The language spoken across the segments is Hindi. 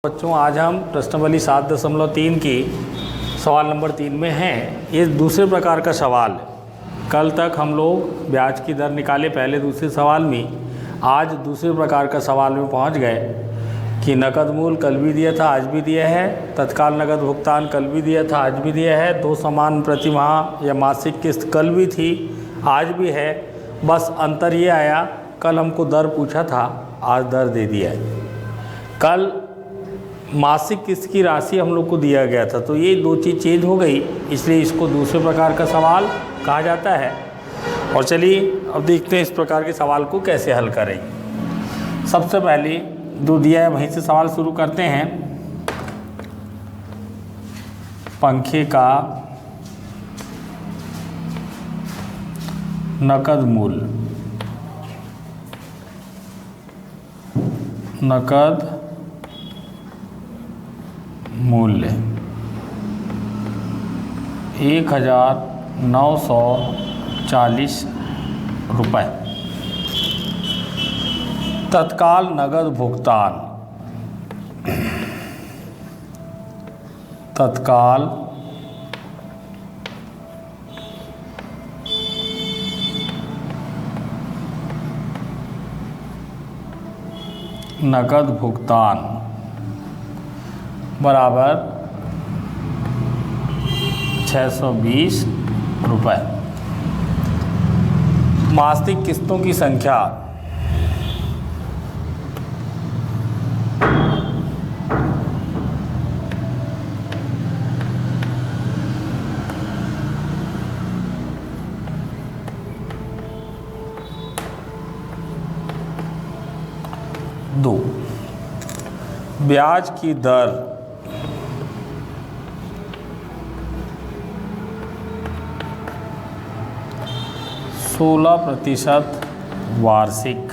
बच्चों, आज हम प्रश्नावली 7.3 की सवाल नंबर 3 में हैं। ये दूसरे प्रकार का सवाल। कल तक हम लोग ब्याज की दर निकाले पहले दूसरे सवाल में। आज दूसरे प्रकार का सवाल में पहुंच गए कि नकद मूल कल भी दिया था, आज भी दिया है। तत्काल नकद भुगतान कल भी दिया था, आज भी दिया है। दो समान प्रतिमाह या मासिक किस्त कल भी थी, आज भी है। बस अंतर ये आया, कल हमको दर पूछा था, आज दर दे दिया है। कल मासिक किस्त की राशि हम लोग को दिया गया था, तो ये दो चीज़ चेंज हो गई, इसलिए इसको दूसरे प्रकार का सवाल कहा जाता है। और चलिए अब देखते हैं इस प्रकार के सवाल को कैसे हल करें। सबसे पहले जो दिया है वहीं से सवाल शुरू करते हैं। पंखे का नकद मूल्य 1940 रुपये। तत्काल नकद भुगतान बराबर 620 रुपये। मासिक किस्तों की संख्या 2। ब्याज की दर 16% वार्षिक।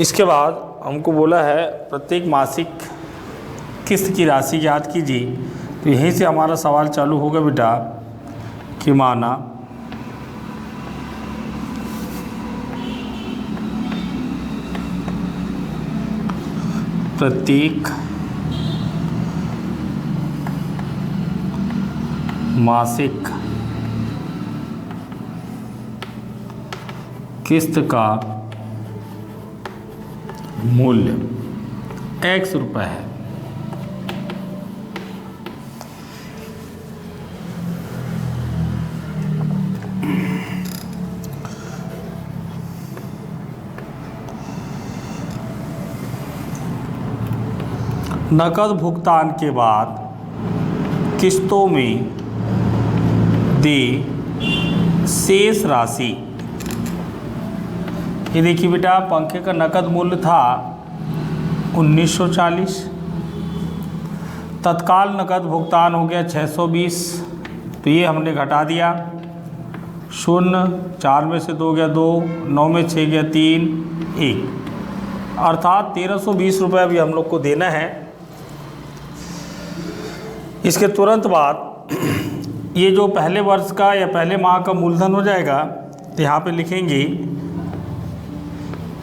इसके बाद हमको बोला है प्रत्येक मासिक किस्त की राशि ज्ञात कीजिए। तो यहीं से हमारा सवाल चालू होगा बेटा कि माना प्रत्येक मासिक किस्त का मूल्य X रुपये है। नकद भुगतान के बाद किस्तों में दी शेष राशि, ये देखिए बेटा, पंखे का नकद मूल्य था 1940, तत्काल नकद भुगतान हो गया 620, तो ये हमने घटा दिया। 0, 4 में से 2 गया 2, 9 में 6 गया 3, 1, अर्थात 1320 रुपये अभी हम लोग को देना है। इसके तुरंत बाद ये जो पहले वर्ष का या पहले माह का मूलधन हो जाएगा, तो यहाँ पे लिखेंगे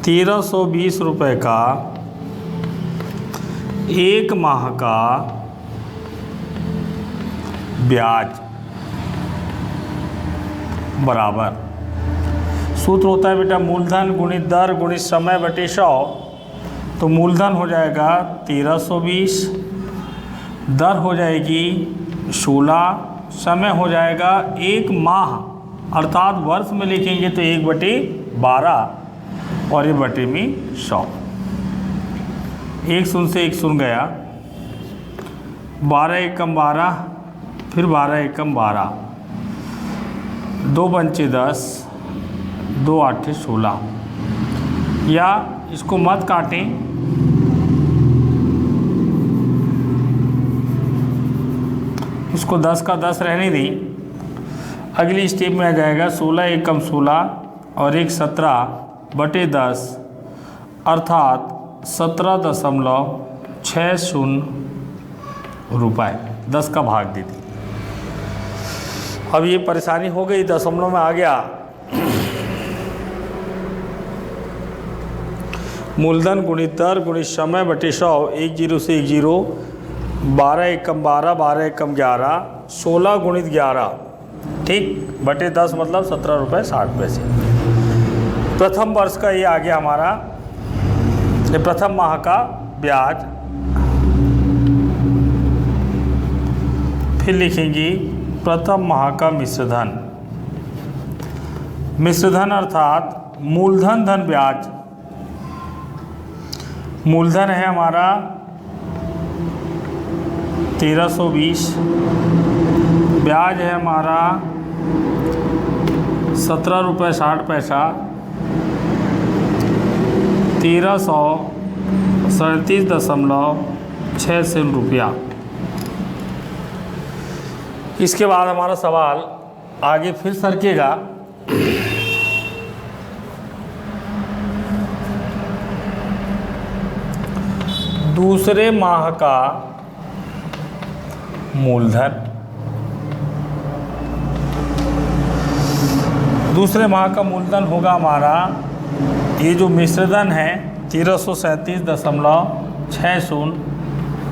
1320 रुपये का एक माह का ब्याज बराबर, सूत्र होता है बेटा मूलधन गुणित दर गुणित समय बटे 100। तो मूलधन हो जाएगा 1320, दर हो जाएगी 16, समय हो जाएगा 1 माह, अर्थात वर्ष में लिखेंगे तो 1/12 और ये बटे में 100। 1 शून्य से 1 शून्य गया, 12 एकम 12, फिर 12 एकम 12, 2 पंचे 10, 2 आठे 16। या इसको मत काटें, इसको 10 का 10 रहने दें। अगली स्टेप में आ जाएगा 16 एकम 16 और 1 17/10, अर्थात 17.60 रुपये। 10 का भाग दे दी। अब ये परेशानी हो गई, दशमलव में आ गया मूलधन गुणित दर गुणित समय बटे 100, 1 0 से 1 0, 12 एकम 12, 12 एकम 11, 16 गुणित 11, ठीक, बटे 10 मतलब 17 रुपये 60 पैसे। प्रथम वर्ष का ये आ गया हमारा, ये प्रथम माह का ब्याज। फिर लिखेंगे प्रथम माह का मिश्रधन। मिश्रधन अर्थात मूलधन धन ब्याज। मूलधन है हमारा 1320, ब्याज है हमारा 17 रुपये 60 पैसा, 1337.6 रुपया। इसके बाद हमारा सवाल आगे फिर सरकेगा। दूसरे माह का मूलधन। दूसरे माह का मूलधन होगा हमारा, ये जो मिश्रधन है 1337.60,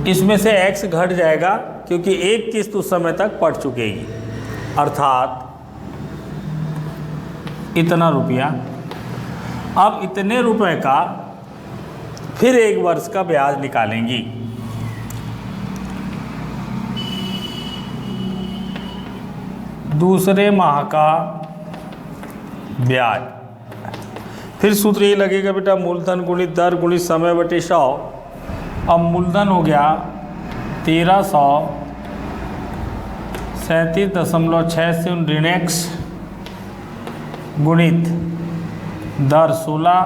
इसमें से x घट जाएगा क्योंकि एक किस्त उस समय तक पड़ चुकेगी, अर्थात इतना रुपया। अब इतने रुपए का फिर एक वर्ष का ब्याज निकालेंगी। दूसरे माह का ब्याज, फिर सूत्र ये लगेगा बेटा, मूलधन गुणित दर गुणित समय बटे 100। अब मूलधन हो गया 1337.6 से ऋण x गुणित दर 16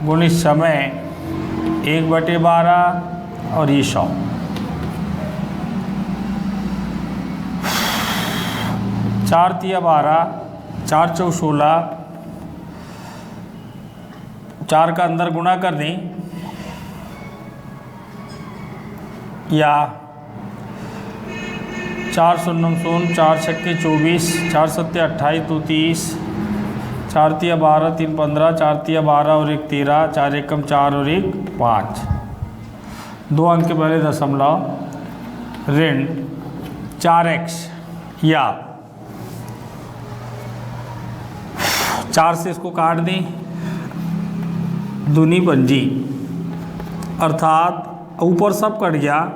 गुणित समय 1/12 और ये 100। 4 तिया 12, 4 चौ 16, 4 का अंदर गुणा कर दें, या 4 शून्य 4 छक्के 24, 4 सत्ते 28, 2 30, 4 तिया 12, 3 15, 4 तिया 12 और 1 13, 4 एकम 4 और 1 5, 2 अंक के पहले दशमलव, ऋण 4x, या 4 से इसको काट दें, दूनी पंजी, अर्थात ऊपर सब कट गया,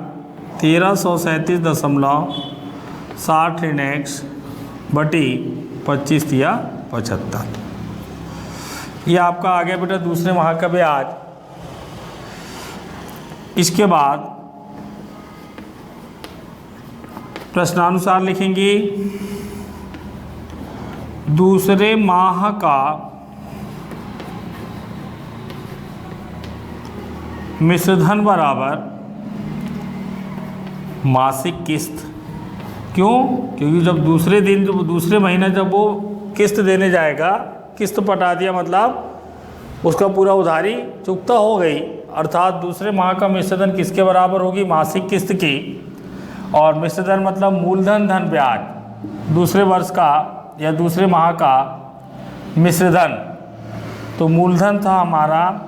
1337.60 ऋण x बटी 25 तिया 75। ये आपका आ गया बेटा दूसरे माह का ब्याज। इसके बाद प्रश्नानुसार लिखेंगे, दूसरे माह का मिश्रधन बराबर मासिक किस्त। क्यों? क्योंकि जब दूसरे दिन, जब दूसरे महीने जब वो किस्त देने जाएगा, किस्त पटा दिया मतलब उसका पूरा उधारी चुकता हो गई, अर्थात दूसरे माह का मिश्रधन किसके बराबर होगी? मासिक किस्त की। और मिश्रधन मतलब मूलधन धन ब्याज, दूसरे वर्ष का या दूसरे माह का मिश्रधन। तो मूलधन था हमारा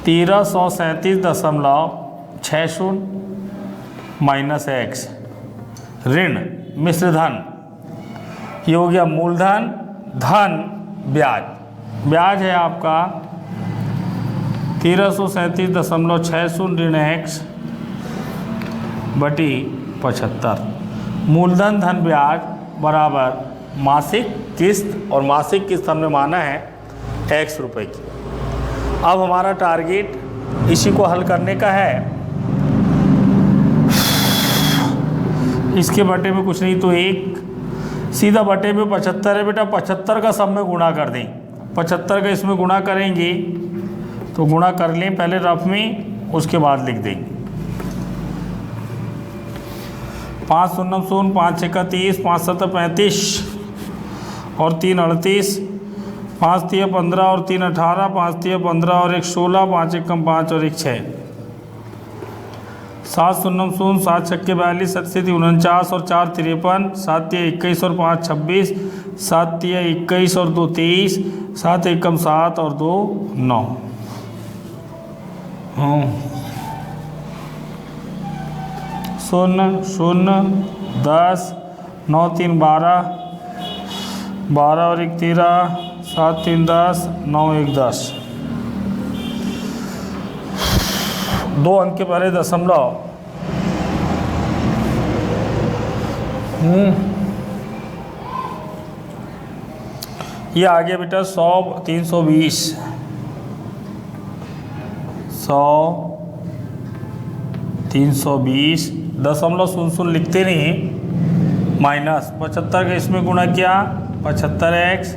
1337.60 माइनस x, ऋण मिश्रधन, ये हो गया मूलधन धन ब्याज। ब्याज है आपका 1337.60 ऋण x बटी 75। मूलधन धन ब्याज बराबर मासिक किस्त, और मासिक किस्त हमने माना है x रुपये की। अब हमारा टारगेट इसी को हल करने का है। इसके बटे में कुछ नहीं तो एक, सीधा बटे में 75 है बेटा, 75 का सब में गुणा कर दें। 75 का इसमें गुणा करेंगे तो गुणा कर लें पहले रफ में, उसके बाद लिख देंगे 5 शून्य 0, 5 6 30, 5 7 35 और 3 38, 5 3 15 और 3 18, 5 3 15 और 1 16, 5 1 5 और 1 6, 7 शून्य 0, 7 छक्के 42, 7 से 49 और 4 53, 7 3 21 और 5 26, 7 3 21 और 2 23, 7 एकम 7 और 2 9। शून्य शून्य 10, 9 3 12, 12 और 1 13, 7 3 10, 9 1 10। 2 अंक के पहले दशमलव। ये आ गया बेटा 100 320, 100 320, 0.00 लिखते नहीं, माइनस 75 का इसमें गुणा किया 75x।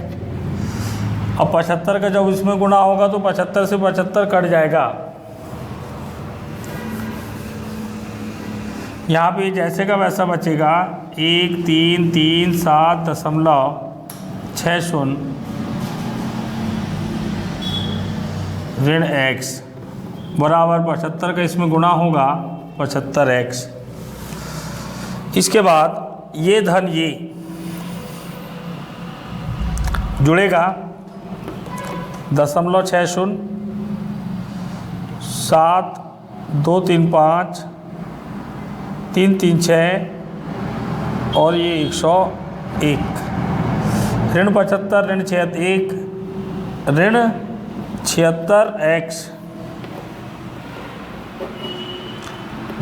अब 75 का जब इसमें गुणा होगा तो 75 से 75 कट जाएगा। यहाँ पे जैसे का वैसा बचेगा 1337.60 ऋण x बराबर 75 का इसमें गुणा होगा 75x। इसके बाद ये धन ये जुड़ेगा 0.60, 7 2 3 5 3 3 6 और ये 101। ऋण 75 ऋण 1 ऋण 76x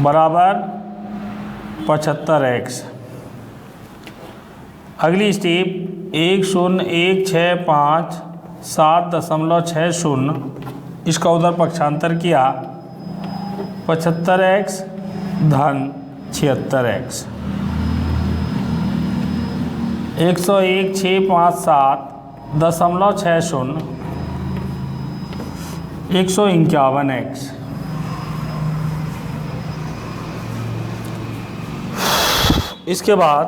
बराबर 75x। अगली स्टेप 10165 इसका उधर पक्षांतर किया 75x धन 76x। 101,657.60 151x। इसके बाद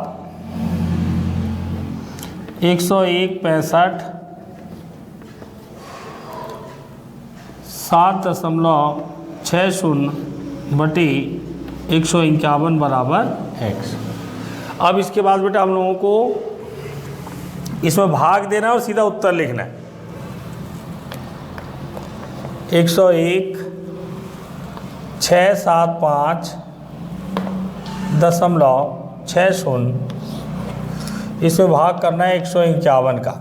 101.60 बटी 151 बराबर x। अब इसके बाद बेटा हम लोगों को इसमें भाग देना है और सीधा उत्तर लिखना है। 101,675.60 इसमें भाग करना है 151 का।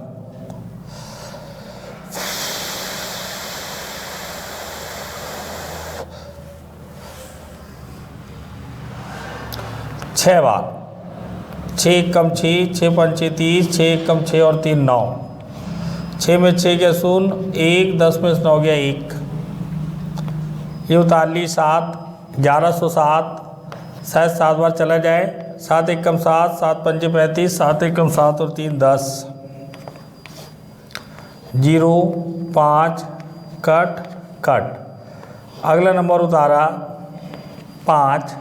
छः बार 6 कम 6, 6 पंचे 30, 6 कम 6 और 3 9, 6 में 6 गया 0, 1 10 में 9 गया 1, ये उतार ली 7, 1107 शायद 7 बार चला जाए। 7 1 कम 7, 7 पंचे 35, 7 1 कम 7 और 3 10, 0 5 कट कट। अगला नंबर उतारा 5,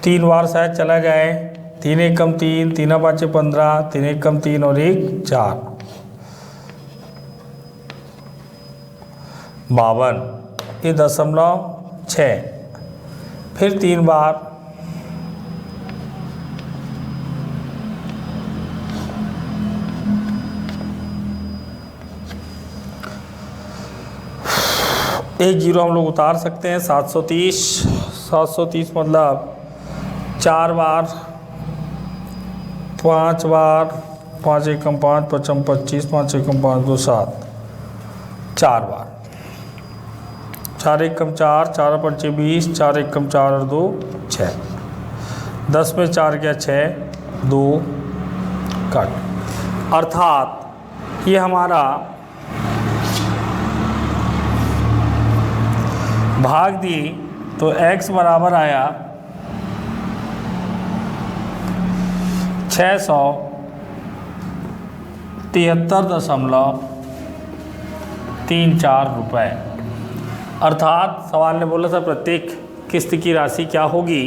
3 बार शायद चला जाए। 3 1 कम 3, 3 5 15, 3 1 कम 3 और 1 4, 52, ये 0.6। फिर 3 बार एक जीरो हम लोग उतार सकते हैं। 730 मतलब 4 बार 5 बार, 5 1 कम 5 5 25, 5 1 कम 5 2 7, 4 बार। 4 1 कम 4, 4 पंचे 20, 4 1 कम 4 और 2 6, 10 में 4 गया 6, 2 कट। अर्थात ये हमारा भाग दी तो x बराबर आया 673.34 रुपये। अर्थात सवाल ने बोला था प्रत्येक किस्त की राशि क्या होगी।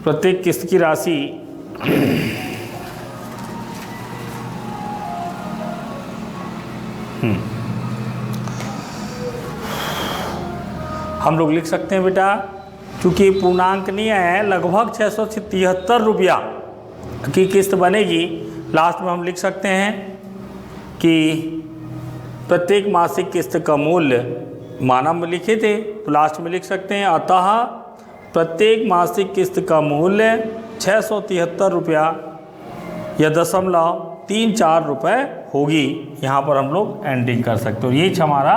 प्रत्येक किस्त की राशि हम लोग लिख सकते हैं बेटा, क्योंकि पूर्णांक नहीं है, लगभग 673 रुपया की किस्त बनेगी, लास्ट में हम लिख सकते हैं कि प्रत्येक मासिक किस्त का मूल्य, माना में लिखे थे तो लास्ट में लिख सकते हैं, अतः प्रत्येक मासिक किस्त का मूल्य 673 रुपया या 0.34 रुपये होगी। यहाँ पर हम लोग एंडिंग कर सकते हो, यही हमारा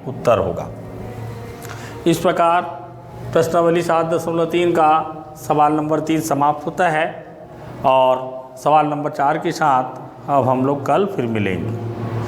उत्तर होगा। इस प्रकार प्रश्नावली 7.3 का सवाल नंबर 3 समाप्त होता है और सवाल नंबर 4 के साथ अब हम लोग कल फिर मिलेंगे।